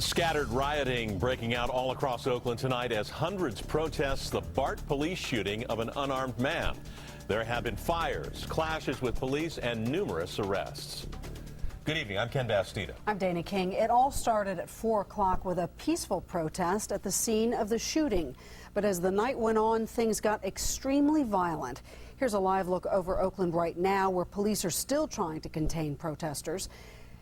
Scattered rioting breaking out all across Oakland tonight as hundreds protest the BART police shooting of an unarmed man. There have been fires, clashes with police, and numerous arrests. Good evening. I'm Ken Bastida. I'm Dana King. It all started at 4 o'clock with a peaceful protest at the scene of the shooting. But as the night went on, things got extremely violent. Here's a live look over Oakland right now, where police are still trying to contain protesters.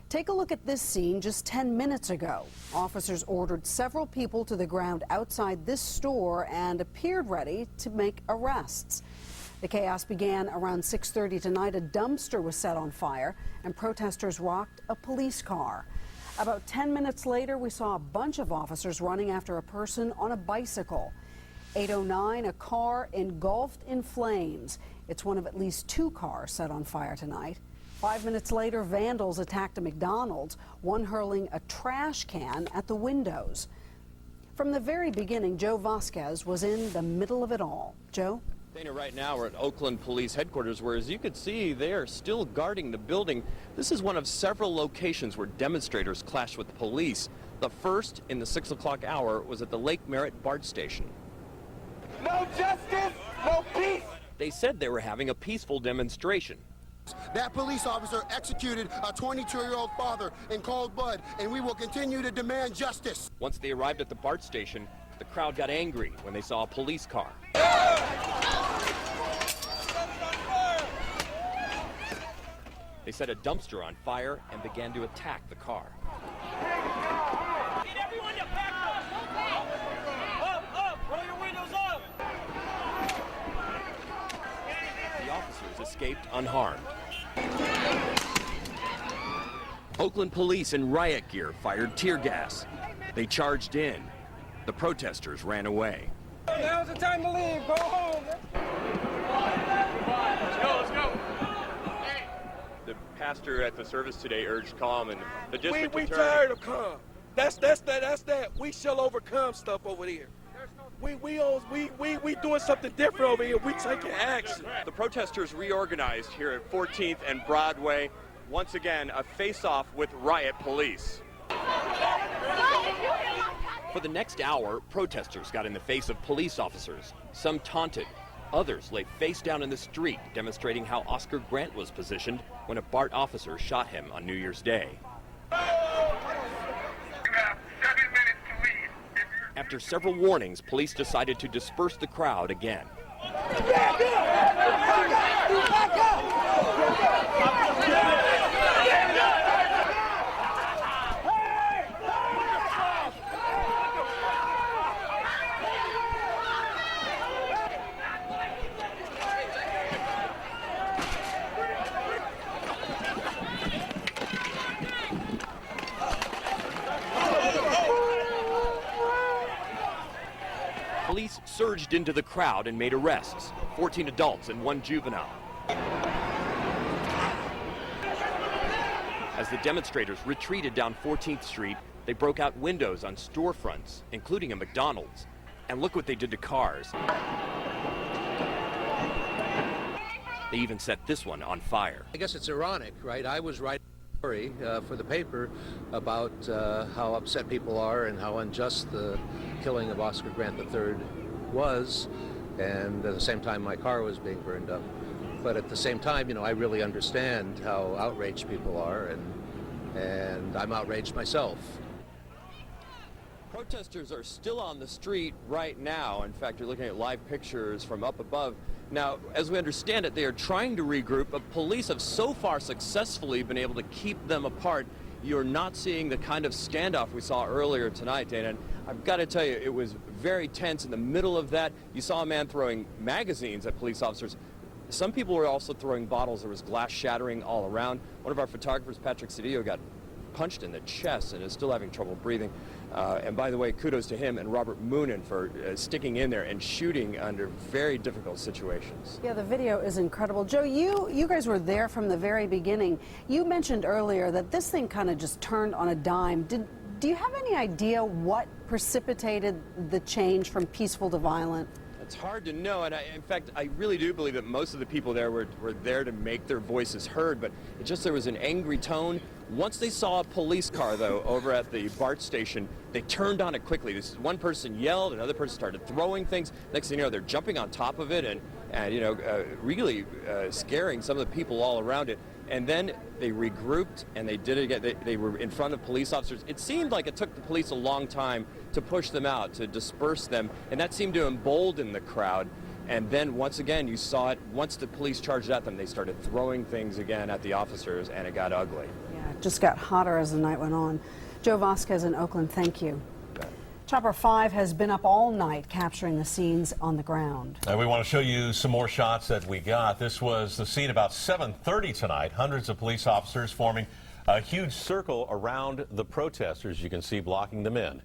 Take a look at this scene just 10 minutes ago. Officers ordered several people to the ground outside this store and appeared ready to make arrests. The chaos began around 6:30 tonight. A dumpster was set on fire and protesters rocked a police car. About 10 minutes later, we saw a bunch of officers running after a person on a bicycle. 8:09, a car engulfed in flames. It's one of at least 2 cars set on fire tonight. 5 minutes later, vandals attacked a McDonald's, one hurling a trash can at the windows. From the very beginning, Joe Vasquez was in the middle of it all. Joe? Dana, right now we're at Oakland Police Headquarters, where, as you can see, they are still guarding the building. This is one of several locations where demonstrators clashed with the police. The first, in the 6 o'clock hour, was at the Lake Merritt BART station. No justice, no peace! They said they were having a peaceful demonstration. That police officer executed a 22-year-old father in cold blood, and we will continue to demand justice. Once they arrived at the BART station, the crowd got angry when they saw a police car. They set a dumpster on fire and began to attack the car. Get everyone to back up! Up! Roll your windows up! The officers escaped unharmed. Oakland police in riot gear fired tear gas. They charged in. The protesters ran away. Now's the time to leave. Go home. Let's go. The pastor at the service today urged calm, and the district we attorney... tired of calm. That's that. We shall overcome stuff over here. We doing something different over here. We taking action. The protesters reorganized here at 14th and Broadway. Once again, a face-off with riot police. For the next hour, protesters got in the face of police officers. Some taunted. Others lay face down in the street, demonstrating how Oscar Grant was positioned when a BART officer shot him on New Year's Day. You have 7 minutes to leave. After several warnings, police decided to disperse the crowd again. Back up! Police surged into the crowd and made arrests, 14 adults and 1 juvenile. As the demonstrators retreated down 14th Street, they broke out windows on storefronts, including a McDonald's. And look what they did to cars. They even set this one on fire. I guess it's ironic, right? I was writing a story for the paper about how upset people are and how unjust the killing of Oscar Grant III was, and at the same time my car was being burned up. But at the same time, you know, I really understand how outraged people are, and I'm outraged myself. Protesters are still on the street right now. In fact, you're looking at live pictures from up above. Now, as we understand it, they are trying to regroup, but police have so far successfully been able to keep them apart. You're not seeing the kind of standoff we saw earlier tonight, Dana. And I've got to tell you, it was very tense. In the middle of that, you saw a man throwing magazines at police officers. Some people were also throwing bottles. There was glass shattering all around. One of our photographers, Patrick Cedillo, got punched in the chest and is still having trouble breathing. And by the way, kudos to him and Robert Moonen for sticking in there and shooting under very difficult situations. Yeah, the video is incredible. Joe, you guys were there from the very beginning. You mentioned earlier that this thing kind of just turned on a dime. Do you have any idea what precipitated the change from peaceful to violent? It's hard to know, and in fact, I really do believe that most of the people there were there to make their voices heard, but it just, there was an angry tone. Once they saw a police car, though, over at the BART station, they turned on it quickly. This one person yelled, another person started throwing things. Next thing you know, they're jumping on top of it and you know, really scaring some of the people all around it. And then they regrouped and they did it again. They were in front of police officers. It seemed like it took the police a long time to push them out, to disperse them, and that seemed to embolden the crowd. And then once again, you saw it, once the police charged at them, they started throwing things again at the officers, and it got ugly. Yeah, it just got hotter as the night went on. Joe Vasquez in Oakland, thank you. Chopper 5 has been up all night capturing the scenes on the ground. And we want to show you some more shots that we got. This was the scene about 7:30 tonight. Hundreds of police officers forming a huge circle around the protesters, you can see, blocking them in.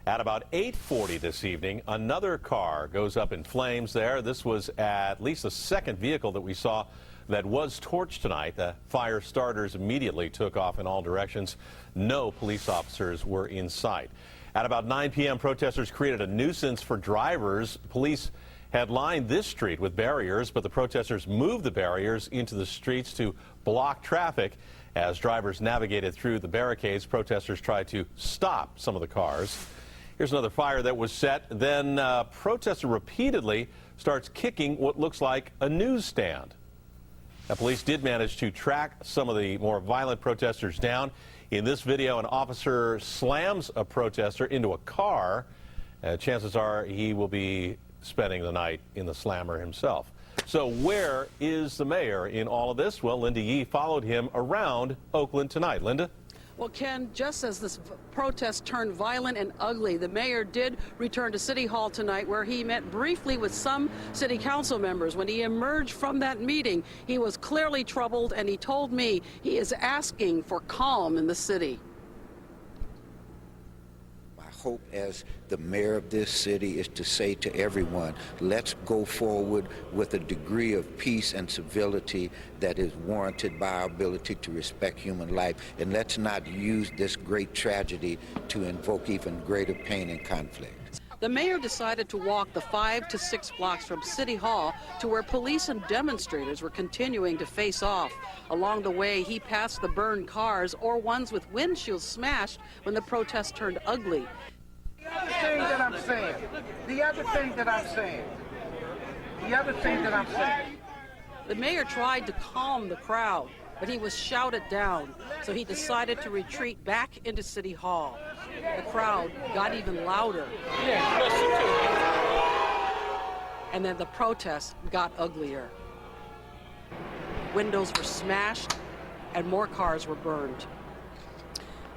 At about 8:40 this evening, another car goes up in flames there. This was at least the second vehicle that we saw that was torched tonight. The fire starters immediately took off in all directions. No police officers were in sight. At about 9 p.m., protesters created a nuisance for drivers. Police had lined this street with barriers, but the protesters moved the barriers into the streets to block traffic. As drivers navigated through the barricades, protesters tried to stop some of the cars. Here's another fire that was set. Then a protester repeatedly starts kicking what looks like a newsstand. Now, police did manage to track some of the more violent protesters down. In this video, an officer slams a protester into a car. Chances are he will be spending the night in the slammer himself. So where is the mayor in all of this? Well, Linda Yee followed him around Oakland tonight. Linda? Well, Ken, just as this protest turned violent and ugly, the mayor did return to City Hall tonight, where he met briefly with some city council members. When he emerged from that meeting, he was clearly troubled, and he told me he is asking for calm in the city. Hope as the mayor of this city is to say to everyone, let's go forward with a degree of peace and civility that is warranted by our ability to respect human life, and let's not use this great tragedy to invoke even greater pain and conflict. The mayor decided to walk the 5 to 6 blocks from City Hall to where police and demonstrators were continuing to face off. Along the way, he passed the burned cars or ones with windshields smashed when the protest turned ugly. The other thing that I'm saying. The mayor tried to calm the crowd, but he was shouted down, so he decided to retreat back into City Hall. The crowd got even louder. And then the protest got uglier. Windows were smashed and more cars were burned.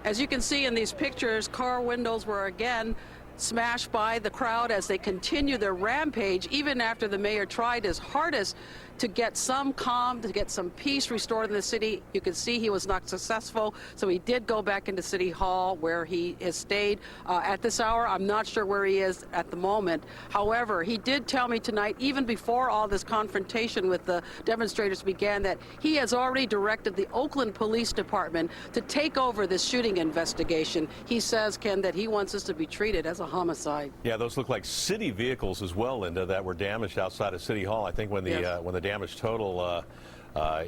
As you can see in these pictures, car windows were again smashed by the crowd as they continue their rampage, even after the mayor tried his hardest to get some calm, to get some peace restored in the city. You can see he was not successful, so he did go back into City Hall, where he has stayed at this hour. I'm not sure where he is at the moment. However, he did tell me tonight, even before all this confrontation with the demonstrators began, that he has already directed the Oakland Police Department to take over this shooting investigation. He says, Ken, that he wants this to be treated as a homicide. Yeah, those look like city vehicles as well, Linda, that were damaged outside of City Hall. I think when the damage total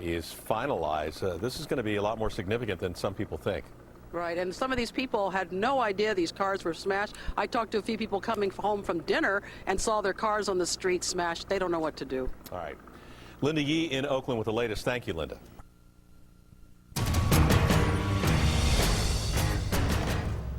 is finalized, this is going to be a lot more significant than some people think. Right, and some of these people had no idea these cars were smashed. I talked to a few people coming home from dinner and saw their cars on the street smashed. They don't know what to do. All right. Linda Yee in Oakland with the latest. Thank you, Linda.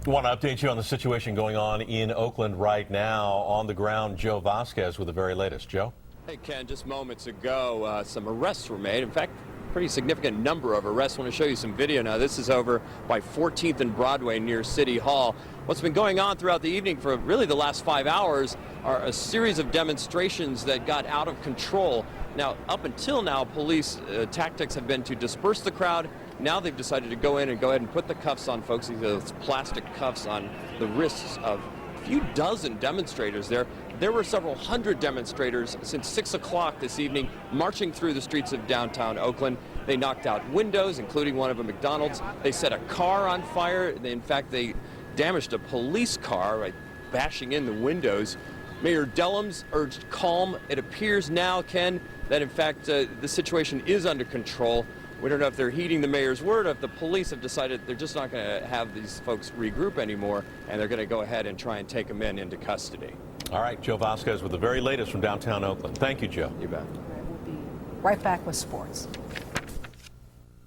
I want to update you on the situation going on in Oakland right now. On the ground, Joe Vasquez with the very latest. Joe? Hey, Ken, just moments ago, some arrests were made. In fact, pretty significant number of arrests. I want to show you some video now. This is over by 14th and Broadway near City Hall. What's been going on throughout the evening for really the last 5 hours are a series of demonstrations that got out of control. Now, up until now, police tactics have been to disperse the crowd. Now they've decided to go in and put the cuffs on folks, those plastic cuffs on the wrists of a few dozen demonstrators there. There were several hundred demonstrators since 6 o'clock this evening marching through the streets of downtown Oakland. They knocked out windows, including one of a McDonald's. They set a car on fire. In fact, they damaged a police car by bashing in the windows. Mayor Dellums urged calm. It appears now, Ken, that in fact the situation is under control. We don't know if they're heeding the mayor's word, or if the police have decided they're just not going to have these folks regroup anymore, and they're going to go ahead and try and take them into custody. All right, Joe Vasquez with the very latest from downtown Oakland. Thank you, Joe. You bet. We'll be right back with sports.